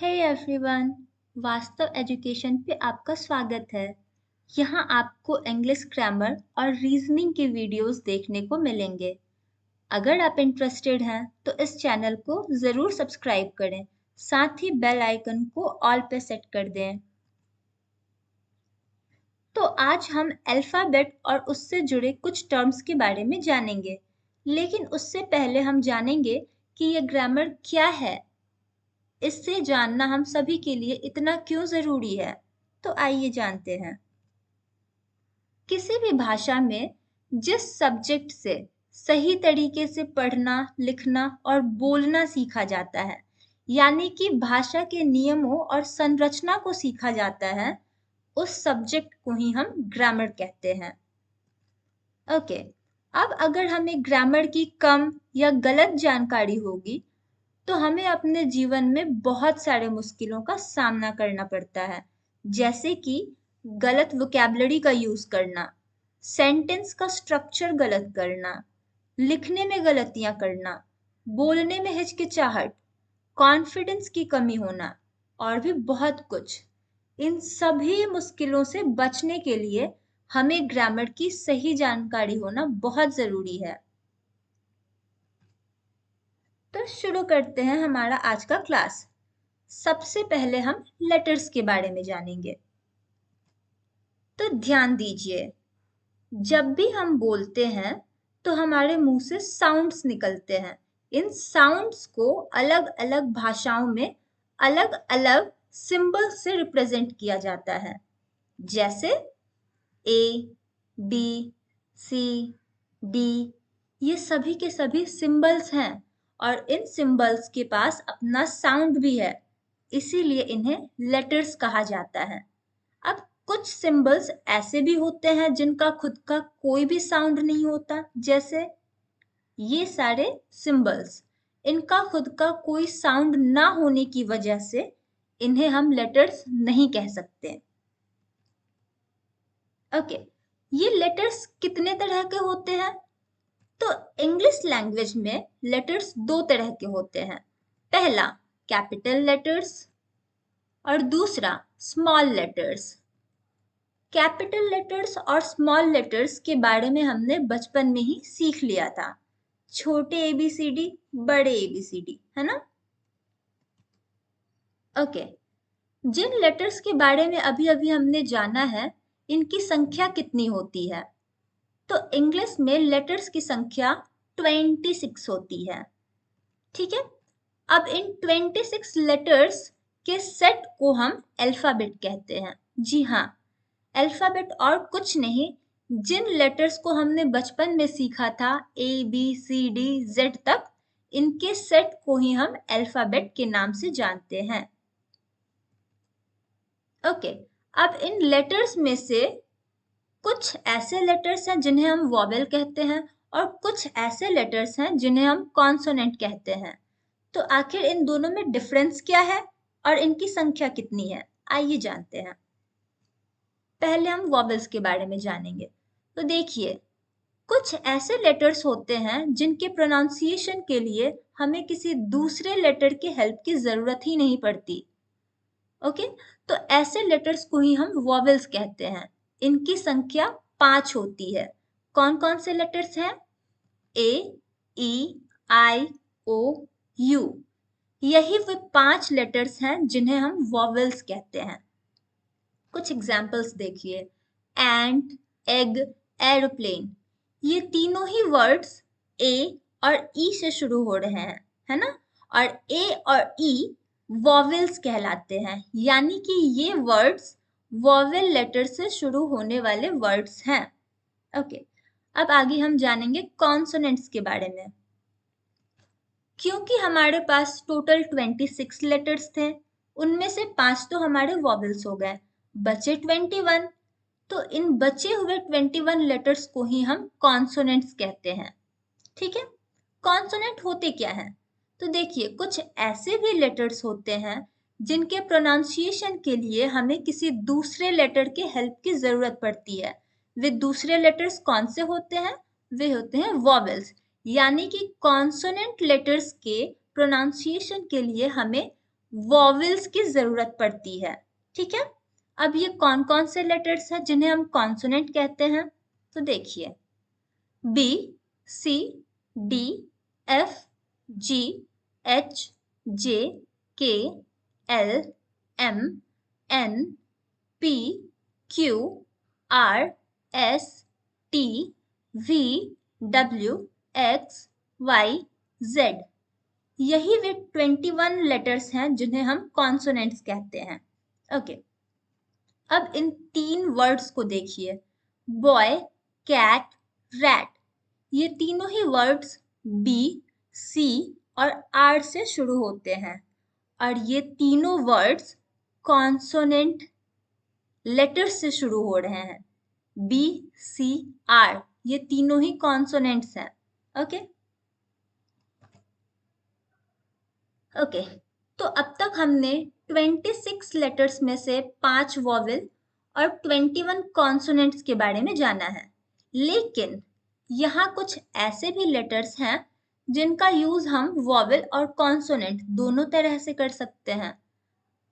Hey everyone, वास्तव education पे आपका स्वागत है। यहाँ आपको इंग्लिश ग्रामर और रीजनिंग के वीडियोस देखने को मिलेंगे। अगर आप इंटरेस्टेड हैं तो इस चैनल को ज़रूर सब्सक्राइब करें, साथ ही बेल आइकन को ऑल पे सेट कर दें। तो आज हम अल्फ़ाबेट और उससे जुड़े कुछ टर्म्स के बारे में जानेंगे, लेकिन उससे पहले हम जानेंगे कि ये ग्रामर क्या है। इससे जानना हम सभी के लिए इतना क्यों ज़रूरी है? तो आइए जानते हैं। किसी भी भाषा में जिस सब्जेक्ट से सही तरीके से पढ़ना, लिखना और बोलना सीखा जाता है, यानी कि भाषा के नियमों और संरचना को सीखा जाता है, उस सब्जेक्ट को ही हम ग्रामर कहते हैं। ओके, अब अगर हमें ग्रामर की कम या गलत जानकारी होगी, तो हमें अपने जीवन में बहुत सारे मुश्किलों का सामना करना पड़ता है, जैसे कि गलत वोकैबुलरी का यूज करना, सेंटेंस का स्ट्रक्चर गलत करना, लिखने में गलतियां करना, बोलने में हिचकिचाहट, कॉन्फिडेंस की कमी होना और भी बहुत कुछ। इन सभी मुश्किलों से बचने के लिए हमें ग्रामर की सही जानकारी होना बहुत जरूरी है। तो शुरू करते हैं हमारा आज का क्लास। सबसे पहले हम लेटर्स के बारे में जानेंगे। तो ध्यान दीजिए, जब भी हम बोलते हैं तो हमारे मुंह से साउंड्स निकलते हैं। इन साउंड्स को अलग-अलग भाषाओं में अलग-अलग सिंबल से रिप्रेजेंट किया जाता है, जैसे ए, बी, सी, डी। ये सभी के सभी सिंबल्स हैं और इन सिंबल्स के पास अपना साउंड भी है, इसीलिए इन्हें लेटर्स कहा जाता है। अब कुछ सिंबल्स ऐसे भी होते हैं जिनका खुद का कोई भी साउंड नहीं होता, जैसे ये सारे सिंबल्स। इनका खुद का कोई साउंड ना होने की वजह से इन्हें हम लेटर्स नहीं कह सकते। ओके, ये लेटर्स कितने तरह के होते हैं? तो इंग्लिश लैंग्वेज में लेटर्स दो तरह के होते हैं। पहला कैपिटल लेटर्स और दूसरा स्मॉल लेटर्स। कैपिटल लेटर्स और स्मॉल लेटर्स के बारे में हमने बचपन में ही सीख लिया था। छोटे एबीसीडी, बड़े एबीसीडी, है ना? ओके, जिन लेटर्स के बारे में अभी-अभी हमने जाना है, इनकी संख्या कितनी होती है? तो इंग्लिश में लेटर्स की संख्या 26 होती है। ठीक है, अब इन 26 लेटर्स के सेट को हम अल्फाबेट कहते हैं। जी हाँ, अल्फाबेट और कुछ नहीं, जिन लेटर्स को हमने बचपन में सीखा था, A B C D Z तक, इनके सेट को ही हम अल्फाबेट के नाम से जानते हैं। ओके, अब इन लेटर्स में से कुछ ऐसे लेटर्स हैं जिन्हें हम वॉवेल कहते हैं और कुछ ऐसे लेटर्स हैं जिन्हें हम कॉन्सोनेंट कहते हैं। तो आखिर इन दोनों में डिफरेंस क्या है और इनकी संख्या कितनी है? आइए जानते हैं। पहले हम वॉवेल्स के बारे में जानेंगे। तो देखिए, कुछ ऐसे लेटर्स होते हैं जिनके प्रोनाउंसिएशन के लिए हमें किसी दूसरे लेटर के हेल्प की जरूरत ही नहीं पड़ती। ओके, तो ऐसे लेटर्स को ही हम वॉवेल्स कहते हैं। इनकी संख्या 5 होती है। कौन कौन से लेटर्स हैं? ए, ई, आई, ओ, यू। यही वे 5 लेटर्स हैं जिन्हें हम वॉवेल्स कहते हैं। कुछ एग्जाम्पल्स देखिए, एंट, एग, एरोप्लेन। ये तीनों ही वर्ड्स ए और ई से शुरू हो रहे हैं, है ना? और ए और ई वॉवेल्स कहलाते हैं, यानी कि ये वर्ड्स वॉवेल लेटर से शुरू होने वाले वर्ड्स हैं। ओके, अब आगे हम जानेंगे कॉन्सोनेंट्स के बारे में। क्योंकि हमारे पास टोटल 26 लेटर्स थे, उनमें से 5 तो हमारे वॉवेल्स हो गए, बचे 21। तो इन बचे हुए 21 लेटर्स को ही हम कॉन्सोनेंट्स कहते हैं। ठीक है, कॉन्सोनेंट होते क्या हैं? तो देखिए, कुछ ऐसे भी लेटर्स होते हैं जिनके प्रोनाउंसिएशन के लिए हमें किसी दूसरे लेटर के हेल्प की जरूरत पड़ती है। वे दूसरे लेटर्स कौन से होते हैं? वे होते हैं वॉवेल्स, यानी कि कॉन्सोनेंट लेटर्स के प्रोनाउंसिएशन के लिए हमें वॉवेल्स की जरूरत पड़ती है। ठीक है, अब ये कौन कौन से लेटर्स हैं जिन्हें हम कॉन्सोनेंट कहते हैं? तो देखिए, B, C, D, F, G, H, J, K, L, M, N, P, Q, R, S, T, V, W, X, Y, Z. यही वे 21 लेटर्स हैं जिन्हें हम कॉन्सोनेंट्स कहते हैं। ओके, अब इन 3 वर्ड्स को देखिए, बॉय, कैट, रैट। ये तीनों ही वर्ड्स बी, सी और आर से शुरू होते हैं और ये तीनों वर्ड्स कॉन्सोनेंट लेटर्स से शुरू हो रहे हैं। बी, सी, आर, ये तीनों ही कॉन्सोनेंट्स हैं। ओके ओके, तो अब तक हमने 26 लेटर्स में से 5 वॉवेल और 21 कॉन्सोनेंट्स के बारे में जाना है। लेकिन यहाँ कुछ ऐसे भी लेटर्स हैं जिनका यूज हम वॉवेल और कॉन्सोनेंट दोनों तरह से कर सकते हैं।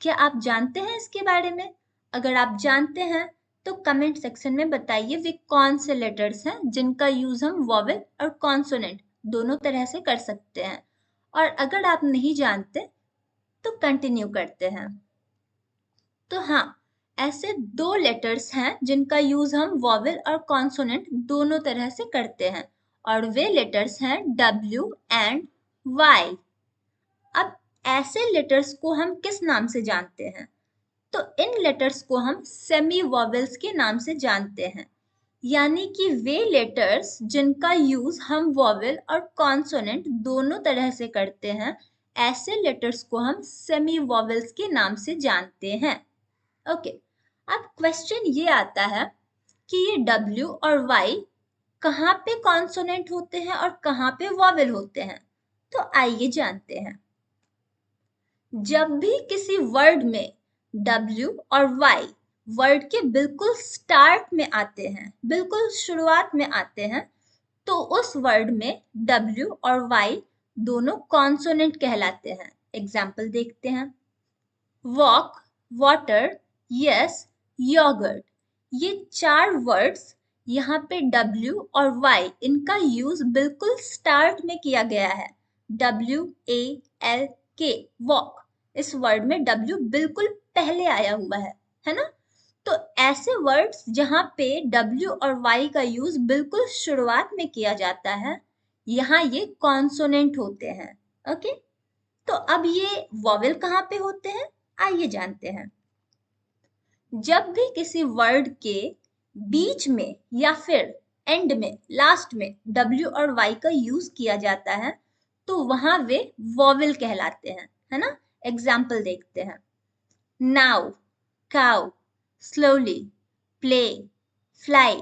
क्या आप जानते हैं इसके बारे में? अगर आप जानते हैं तो कमेंट सेक्शन में बताइए वे कौन से लेटर्स हैं जिनका यूज हम वॉवेल और कॉन्सोनेंट दोनों तरह से कर सकते हैं। और अगर आप नहीं जानते तो कंटिन्यू करते हैं। तो हाँ, ऐसे 2 लेटर्स हैं जिनका यूज हम वॉवेल और कॉन्सोनेंट दोनों तरह से करते हैं और वे लेटर्स हैं W एंड Y। अब ऐसे लेटर्स को हम किस नाम से जानते हैं? तो इन लेटर्स को हम सेमी वॉवेल्स के नाम से जानते हैं, यानी कि वे लेटर्स जिनका यूज हम वॉवेल और कॉन्सोनेंट दोनों तरह से करते हैं, ऐसे लेटर्स को हम सेमी वॉवेल्स के नाम से जानते हैं। ओके, अब क्वेश्चन ये आता है कि ये W और Y कहाँ पे कॉन्सोनेंट होते हैं और कहाँ पे वॉवेल होते हैं? तो आइए जानते हैं। जब भी किसी वर्ड में W और Y वर्ड के बिल्कुल स्टार्ट में आते हैं, बिल्कुल शुरुआत में आते हैं, तो उस वर्ड में W और Y दोनों कॉन्सोनेंट कहलाते हैं। एग्जाम्पल देखते हैं, वॉक, वाटर, यस, योगर्ट। ये 4 वर्ड्स यहाँ पे W और Y इनका यूज बिल्कुल स्टार्ट में किया गया है। WALK, walk. इस वर्ड में W बिल्कुल पहले आया हुआ है ना? तो ऐसे वर्ड्स जहाँ पे W और Y का यूज बिल्कुल शुरुआत में किया जाता है, यहाँ ये कॉन्सोनेंट होते हैं। ओके, तो अब ये वॉवेल कहाँ पे होते हैं? आइए जानते हैं। जब भी किसी वर्ड के बीच में या फिर एंड में, लास्ट में W और Y का यूज किया जाता है, तो वहां वे वॉवेल कहलाते हैं, है ना? एग्जाम्पल देखते हैं, now, cow, slowly, play, fly.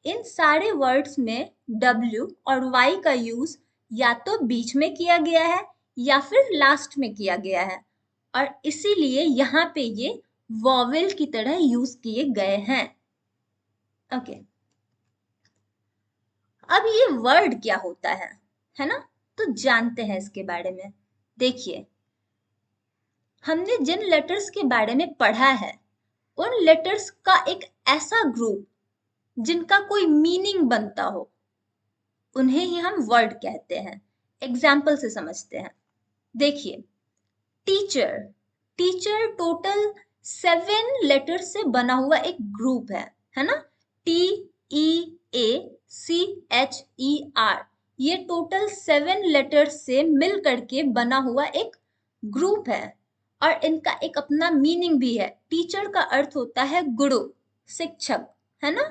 इन सारे वर्ड्स में W और Y का यूज या तो बीच में किया गया है या फिर लास्ट में किया गया है और इसीलिए यहाँ पे ये वॉवेल की तरह यूज किए गए हैं। ओके, अब ये वर्ड क्या होता है ना? तो जानते हैं इसके बारे में। देखिए, हमने जिन लेटर्स के बारे में पढ़ा है, उन लेटर्स का एक ऐसा ग्रुप जिनका कोई मीनिंग बनता हो, उन्हें ही हम वर्ड कहते हैं। एग्जाम्पल से समझते हैं। देखिए, टीचर, टीचर टोटल 7 लेटर से बना हुआ एक ग्रुप है ना? TEACHER, ये टोटल 7 लेटर से मिल करके बना हुआ एक ग्रुप है और इनका एक अपना मीनिंग भी है। टीचर का अर्थ होता है गुरु, शिक्षक, है ना?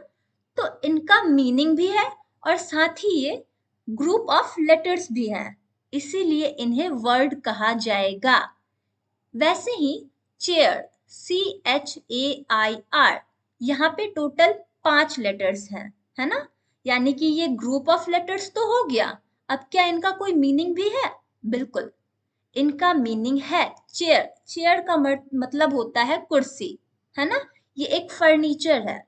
तो इनका मीनिंग भी है और साथ ही ये ग्रुप ऑफ लेटर्स भी हैं, इसीलिए इन्हें वर्ड कहा जाएगा। वैसे ही चेयर, CHAIR, यहाँ पे टोटल 5 लेटर्स हैं, है ना? यानी कि ये ग्रुप ऑफ लेटर्स तो हो गया। अब क्या इनका कोई मीनिंग भी है? बिल्कुल, इनका मीनिंग है चेयर। चेयर का मतलब होता है कुर्सी, है ना? ये एक फर्नीचर है,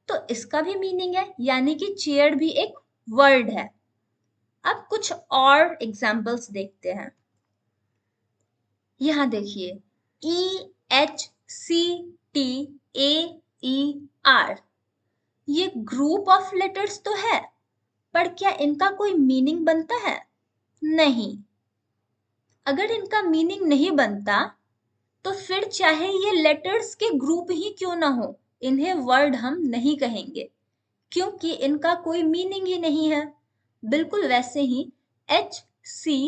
तो इसका भी मीनिंग है, यानी कि चेयर भी एक वर्ड है। अब कुछ और एग्जाम्पल्स देखते हैं। यहाँ देखिए EHCTAER, ये ग्रुप ऑफ लेटर्स तो है, पर क्या इनका कोई मीनिंग बनता है? नहीं। अगर इनका मीनिंग नहीं बनता तो फिर चाहे ये लेटर्स के ग्रुप ही क्यों ना हो, इन्हें वर्ड हम नहीं कहेंगे, क्योंकि इनका कोई मीनिंग ही नहीं है। बिल्कुल वैसे ही HCIAR,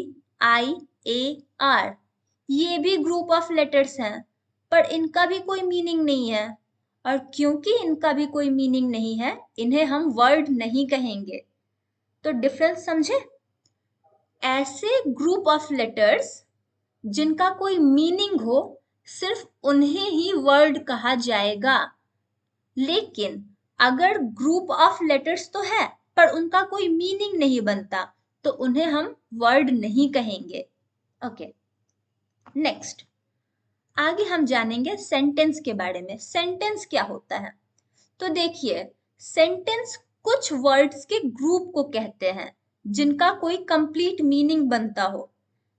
ये भी ग्रुप ऑफ लेटर्स हैं, पर इनका भी कोई मीनिंग नहीं है, और क्योंकि इनका भी कोई मीनिंग नहीं है, इन्हें हम वर्ड नहीं कहेंगे। तो डिफरेंस समझे? ऐसे ग्रुप ऑफ लेटर्स जिनका कोई मीनिंग हो, सिर्फ उन्हें ही वर्ड कहा जाएगा। लेकिन अगर ग्रुप ऑफ लेटर्स तो है, पर उनका कोई मीनिंग नहीं बनता, तो उन्हें हम वर्ड नहीं कहेंगे। ओके, नेक्स्ट आगे हम जानेंगे सेंटेंस के बारे में। सेंटेंस क्या होता है? तो देखिए, सेंटेंस कुछ वर्ड्स के ग्रुप को कहते हैं जिनका कोई कंप्लीट मीनिंग बनता हो,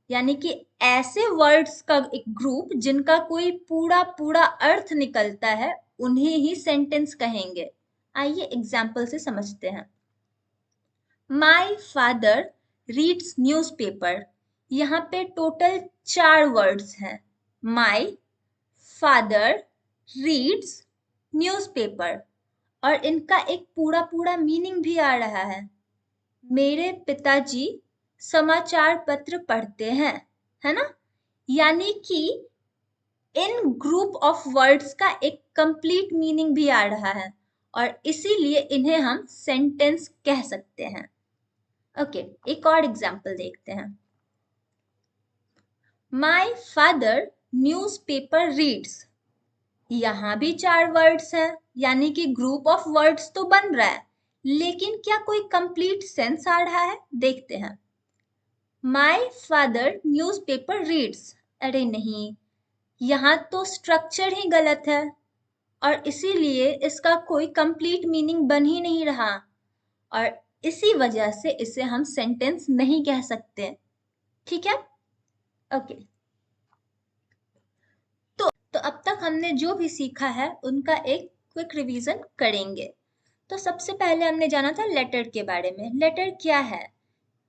यानी कि ऐसे वर्ड्स का एक ग्रुप जिनका कोई पूरा पूरा अर्थ निकलता है, उन्हें ही सेंटेंस कहेंगे। आइए एग्जाम्पल से समझते हैं। माई फादर रीड्स न्यूज़पेपर, यहाँ पे टोटल 4 वर्ड्स हैं। माई फादर रीड्स न्यूज़पेपर, और इनका एक पूरा पूरा मीनिंग भी आ रहा है। मेरे पिताजी समाचार पत्र पढ़ते हैं, है ना? यानी कि इन ग्रुप ऑफ वर्ड्स का एक कंप्लीट मीनिंग भी आ रहा है, और इसीलिए इन्हें हम सेंटेंस कह सकते हैं। ओके, एक और एग्जांपल देखते हैं। माय फादर न्यूज़पेपर रीड्स, यहाँ भी 4 वर्ड्स हैं, यानी कि ग्रुप ऑफ वर्ड्स तो बन रहा है, लेकिन क्या कोई कंप्लीट सेंस आ रहा है? देखते हैं। माय फादर न्यूज़पेपर रीड्स, अरे नहीं, यहाँ तो स्ट्रक्चर ही गलत है, और इसीलिए इसका कोई कंप्लीट मीनिंग बन ही नहीं रहा, और इसी वजह से इसे हम सेंटेंस नहीं कह सकते। ठीक है? ओके, तो अब तक हमने जो भी सीखा है उनका एक क्विक रिवीजन करेंगे। तो सबसे पहले हमने जाना था लेटर के बारे में। लेटर क्या है?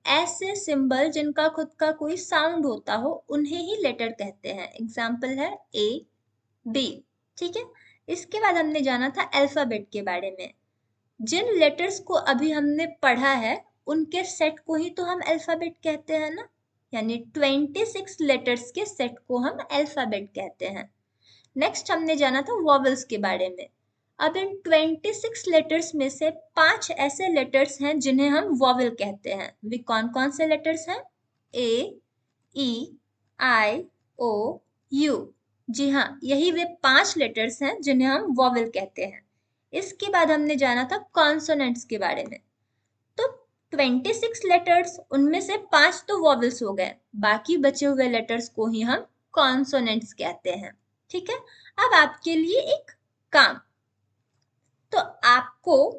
ऐसे सिंबल जिनका खुद का कोई साउंड होता हो, उन्हें ही लेटर कहते हैं। एग्जाम्पल है A, B। ठीक है? इसके बाद हमने जाना था अल्फाबेट के बारे में। जिन लेटर्स को अभी हमने पढ़ा है, उनके सेट को ही तो हम अल्फाबेट कहते हैं ना, यानी 26 लेटर्स के सेट को हम अल्फाबेट कहते हैं। नेक्स्ट हमने जाना था वॉवल्स के बारे में। अब इन 26 लेटर्स में से 5 ऐसे लेटर्स हैं जिन्हें हम वॉवल कहते हैं। वे कौन कौन से लेटर्स हैं? A, E, I, O, U। जी हाँ, यही वे 5 लेटर्स हैं जिन्हें हम वॉवल कहते हैं। इसके बाद हमने जाना था कॉन्सोनेंट्स के बारे में। तो 26 लेटर्स, उनमें से 5 तो वॉवल्स हो गए, बाकी बचे हुए लेटर्स को ही हम कॉन्सोनेंट्स कहते हैं। ठीक है? अब आपके लिए एक काम, तो आपको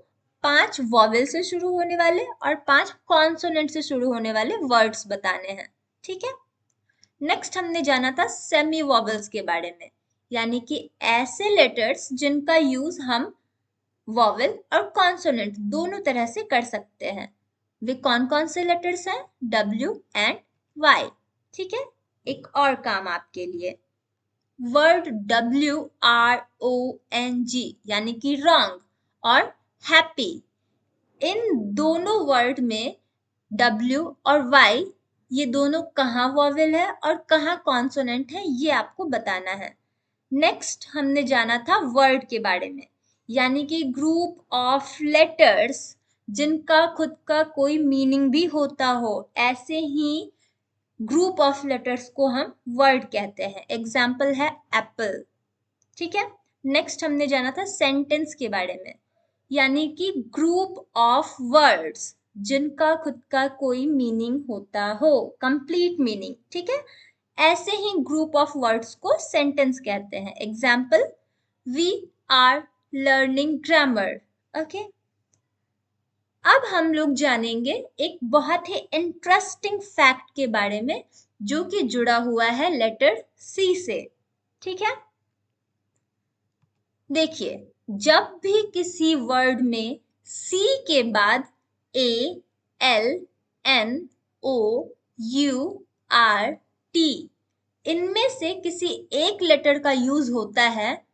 5 वॉवेल से शुरू होने वाले और 5 कॉन्सोनेंट से शुरू होने वाले वर्ड्स बताने हैं। ठीक है? नेक्स्ट हमने जाना था सेमी वॉवेल्स के बारे में, यानी कि ऐसे लेटर्स जिनका यूज हम वॉवेल और कॉन्सोनेंट दोनों तरह से कर सकते हैं। वे कौन कौन से लेटर्स हैं? W and Y। ठीक है? एक और काम आपके लिए, वर्ड WRONG यानी कि रॉन्ग और हैप्पी, इन दोनों वर्ड में W और Y ये दोनों कहाँ वॉवेल है और कहाँ कॉन्सोनेंट है, ये आपको बताना है। नेक्स्ट हमने जाना था वर्ड के बारे में, यानी कि ग्रुप ऑफ लेटर्स जिनका खुद का कोई मीनिंग भी होता हो, ऐसे ही ग्रुप ऑफ लेटर्स को हम वर्ड कहते हैं। एग्जाम्पल है एप्पल। ठीक है? नेक्स्ट हमने जाना था सेंटेंस के बारे में, यानी कि ग्रुप ऑफ वर्ड्स जिनका खुद का कोई मीनिंग होता हो, कंप्लीट मीनिंग। ठीक है? ऐसे ही ग्रुप ऑफ वर्ड्स को सेंटेंस कहते हैं। Example, we are learning grammar. Okay, अब हम लोग जानेंगे एक बहुत ही इंटरेस्टिंग फैक्ट के बारे में, जो कि जुड़ा हुआ है लेटर सी से। ठीक है, देखिए जब भी किसी वर्ड में सी के बाद A, L, N, O, U, R, T इनमें से किसी एक लेटर का यूज होता है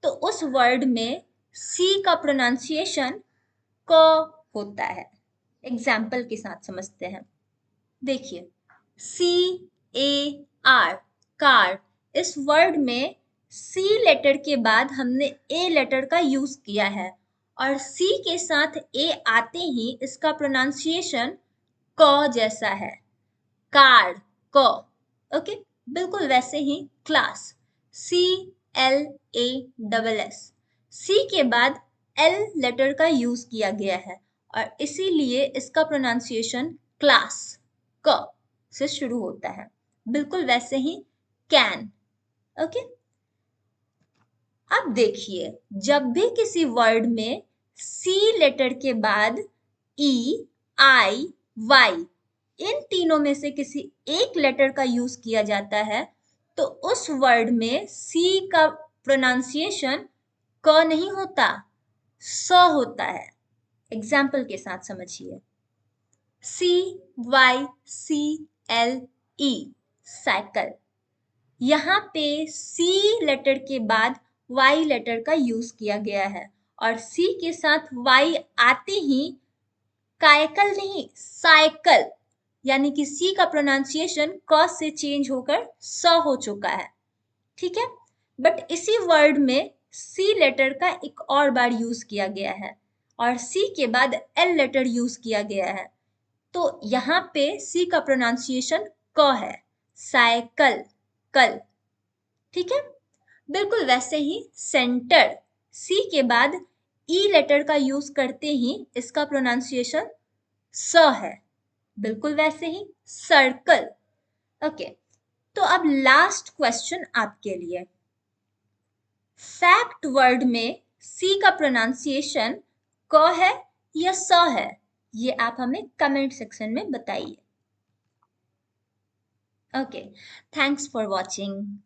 तो उस वर्ड में सी का प्रोनाउंसिएशन क होता है। एग्जाम्पल के साथ समझते हैं। देखिए CAR कार, इस वर्ड में सी लेटर के बाद हमने ए लेटर का यूज किया है और सी के साथ ए आते ही इसका प्रोनाउंसिएशन क जैसा है, कार्ड, क। ओके, बिल्कुल वैसे ही क्लास, CLASS, सी के बाद एल लेटर का यूज किया गया है और इसीलिए इसका प्रोनाउंसिएशन क्लास, क से शुरू होता है। बिल्कुल वैसे ही कैन। ओके, अब देखिए जब भी किसी वर्ड में सी लेटर के बाद ई, आई, वाई इन तीनों में से किसी एक लेटर का यूज किया जाता है तो उस वर्ड में सी का प्रोनाउंसिएशन क नहीं होता, स होता है। एग्जाम्पल के साथ समझिए, CYCLE साइकिल, यहाँ पे सी लेटर के बाद वाई लेटर का यूज किया गया है और सी के साथ वाई आते ही कायकल नहीं साइकिल, यानी कि सी का प्रोनाउंसिएशन क से चेंज होकर स हो चुका है। ठीक है, बट इसी वर्ड में सी लेटर का एक और बार यूज किया गया है और सी के बाद एल लेटर यूज किया गया है तो यहाँ पे सी का प्रोनाउंसिएशन क है, साइकिल, कल। ठीक है, बिल्कुल वैसे ही सेंटर, सी के बाद ई लेटर का यूज करते ही इसका प्रोनाउंसिएशन स है, बिल्कुल वैसे ही सर्कल। ओके, तो अब लास्ट क्वेश्चन आपके लिए, फैक्ट वर्ड में सी का प्रोनाउंसिएशन क है या स है, ये आप हमें कमेंट सेक्शन में बताइए। Okay, thanks for watching.